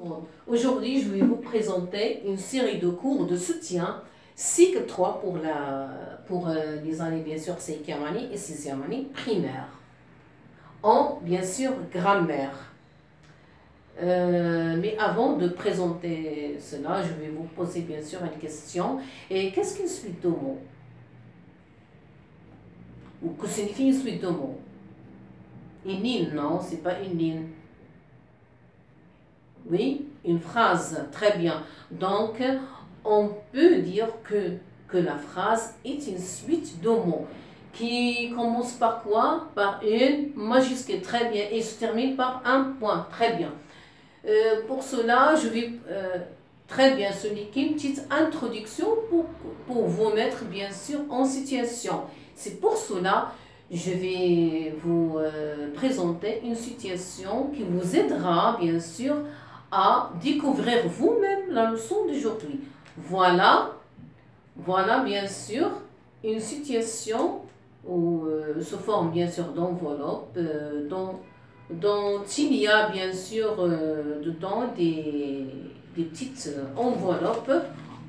monde. Aujourd'hui, je vais vous présenter une série de cours de soutien, cycle 3 pour les années, bien sûr, 5e année et 6e année primaire. En, bien sûr, grammaire. Mais avant de présenter cela, je vais vous poser, bien sûr, une question. Et qu'est-ce qu'une suite de mots? Ou que signifie une suite de mots? Une ligne, non, c'est pas une ligne. Oui, une phrase, très bien. Donc, on peut dire que la phrase est une suite de mots qui commence par quoi? Par une majuscule, très bien, et se termine par un point, très bien. Pour cela, je vais très bien souligner une petite introduction pour vous mettre bien sûr en situation. C'est pour cela je vais vous présenter une situation qui vous aidera bien sûr à découvrir vous-même la leçon d'aujourd'hui. Voilà bien sûr une situation où se forme bien sûr d'enveloppe dont il y a bien sûr dedans des petites enveloppes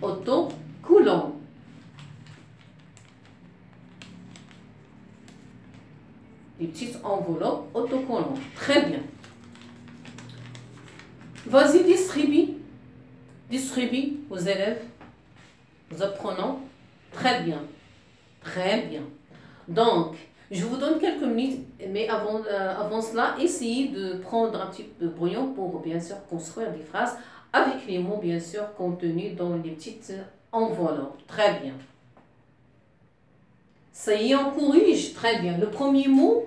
autocollantes. Des petites enveloppes autocollantes. Très bien. Vas-y, distribue aux élèves, aux apprenants. Très bien. Très bien. Donc, je vous donne quelques minutes, mais avant cela, essayez de prendre un petit peu de brouillon pour bien sûr construire des phrases avec les mots bien sûr contenus dans les petites enveloppes. Très bien. Ça y est, on corrige. Très bien. Le premier mot,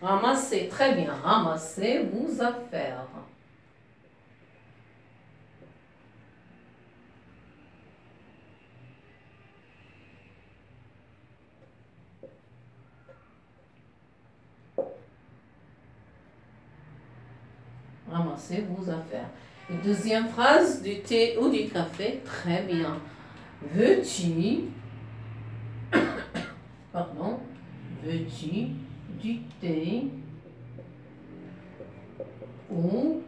ramasser. Très bien. Ramasser vos affaires. Ramasser vos affaires. Et deuxième phrase, du thé ou du café. Très bien. Veux-tu, pardon, veux-tu du thé ou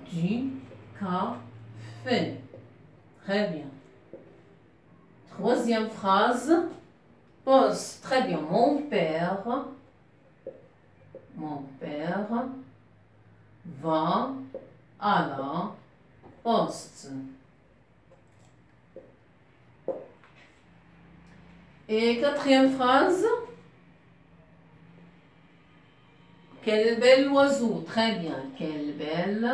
du café? Très bien. Troisième phrase, pose. Très bien. Mon père va à la poste. Et quatrième phrase, quel bel oiseau. Très bien. Quel bel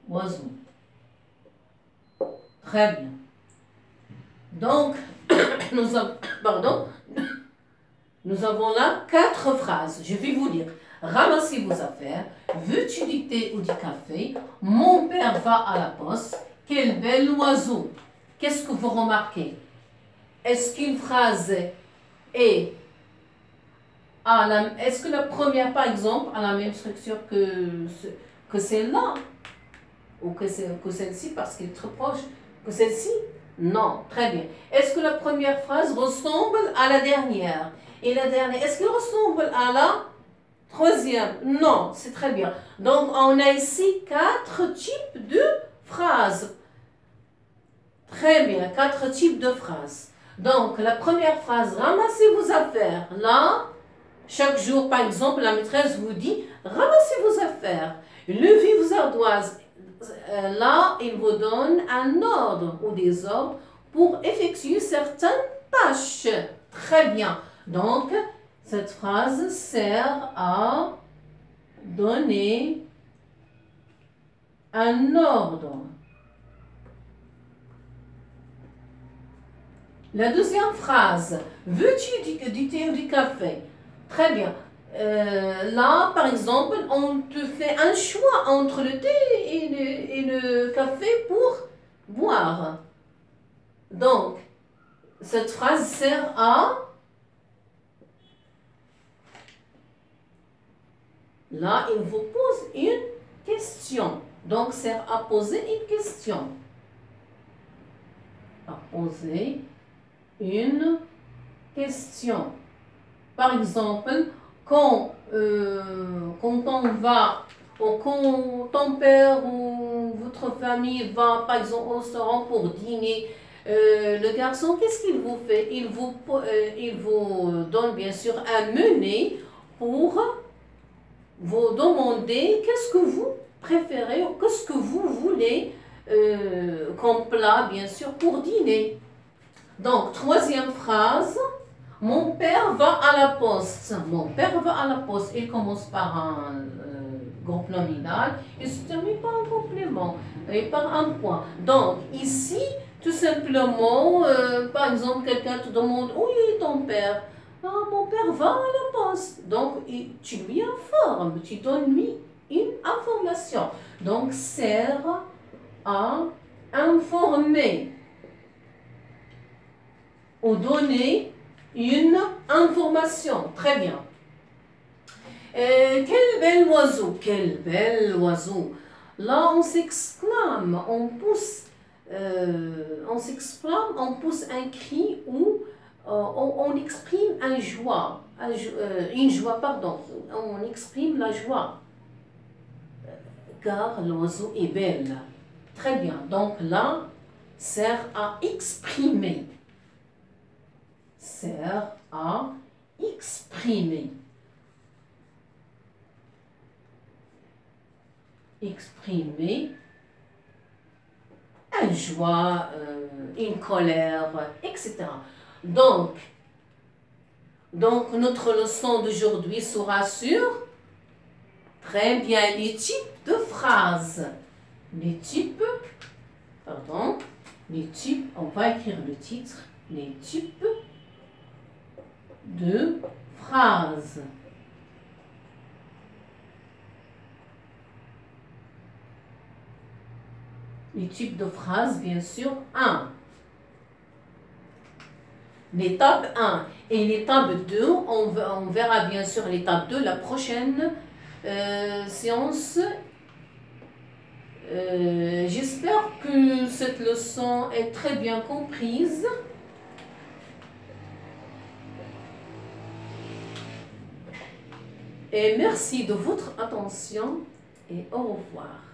oiseau. Très bien. Donc, nous avons là 4 phrases. Je vais vous dire. Ramassez vos affaires. Veux-tu du thé ou du café? Mon père va à la poste. Quel bel oiseau. Qu'est-ce que vous remarquez? Est-ce qu'une phrase est est-ce que la première, par exemple, a la même structure que celle-là? Ou que celle-ci, parce qu'elle est trop proche? Que celle-ci? Non, très bien. Est-ce que la première phrase ressemble à la dernière? Et la dernière, est-ce qu'elle ressemble à la troisième? Non, c'est très bien. Donc, on a ici 4 types de phrases. Très bien, 4 types de phrases. Donc, la première phrase, ramassez vos affaires. Là, chaque jour, par exemple, la maîtresse vous dit, ramassez vos affaires. Levez vos ardoises. Là, il vous donne un ordre ou des ordres pour effectuer certaines tâches. Très bien. Donc, cette phrase sert à donner un ordre. La deuxième phrase, veux-tu du thé ou du café? Très bien. Là, par exemple, on te fait un choix entre le thé et le café pour boire. Donc, cette phrase sert à... Là, il vous pose une question. Donc, sert à poser une question. À poser une question. Par exemple, quand quand on va, ou quand ton père ou votre famille va par exemple au restaurant pour dîner, le garçon, qu'est-ce qu'il vous fait? Il vous donne bien sûr un menu pour vous demander qu'est-ce que vous préférez ou qu'est-ce que vous voulez comme plat bien sûr pour dîner. Donc, troisième phrase. Mon père va à la poste. Mon père va à la poste. Il commence par un groupe nominal et se termine par un complément et par un point. Donc, ici, tout simplement, par exemple, quelqu'un te demande où est ton père? Ah, mon père va à la poste. Donc, tu lui informes, tu donnes lui une information. Donc, sert à informer ou donner une information. Très bien. Quel bel oiseau, quel bel oiseau. Là, on s'exclame, on pousse, on s'exclame, on pousse un cri ou on exprime une joie, pardon. On exprime la joie. Car l'oiseau est belle. Très bien. Donc là, sert à exprimer. Sert à exprimer. Exprimer une joie, une colère, etc. Donc notre leçon d'aujourd'hui sera sur, très bien, les types de phrases. Les types, on va écrire le titre, les types de phrases. Les types de phrases, bien sûr, 1. L'étape 1 et l'étape 2, on verra bien sûr l'étape 2 la prochaine séance. J'espère que cette leçon est très bien comprise. Et merci de votre attention et au revoir.